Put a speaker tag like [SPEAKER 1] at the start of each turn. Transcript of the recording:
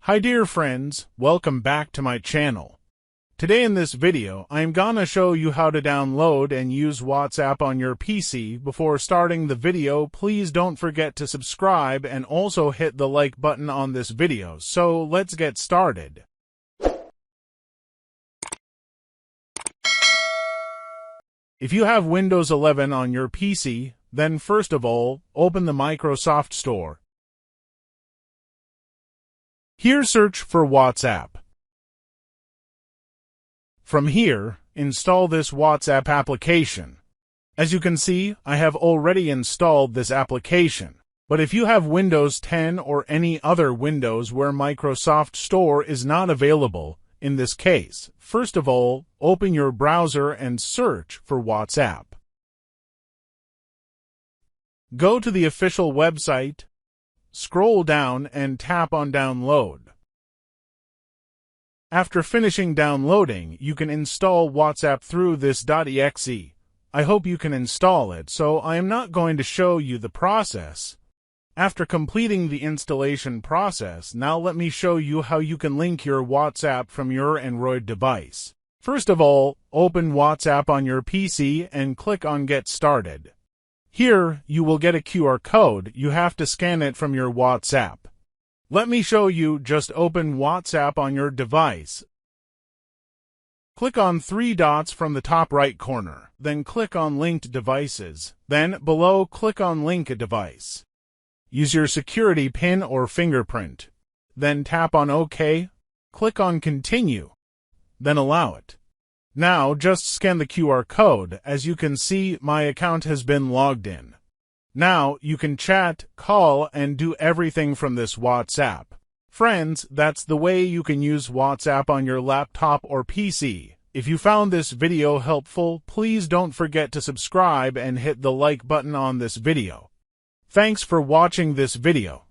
[SPEAKER 1] Hi dear friends, welcome back to my channel. Today in this video, I'm gonna show you how to download and use WhatsApp on your PC. Before starting the video, please don't forget to subscribe and also hit the like button on this video. So let's get started. If you have Windows 11 on your PC, then first of all, open the Microsoft Store. Here search for WhatsApp. From here, install this WhatsApp application. As you can see, I have already installed this application. But if you have Windows 10 or any other Windows where Microsoft Store is not available, in this case, first of all, open your browser and search for WhatsApp. Go to the official website, scroll down and tap on Download. After finishing downloading, you can install WhatsApp through this .exe. I hope you can install it, so I am not going to show you the process. After completing the installation process, now let me show you how you can link your WhatsApp from your Android device. First of all, open WhatsApp on your PC and click on Get Started. Here, you will get a QR code. You have to scan it from your WhatsApp. Let me show you. Just open WhatsApp on your device. Click on three dots from the top right corner. Then click on Linked Devices. Then, below, click on Link a Device. Use your security PIN or fingerprint. Then tap on OK. Click on Continue. Then allow it. Now just scan the QR code. As you can see, my account has been logged in. Now you can chat, call, and do everything from this WhatsApp. Friends, that's the way you can use WhatsApp on your laptop or PC. If you found this video helpful, please don't forget to subscribe and hit the like button on this video. Thanks for watching this video.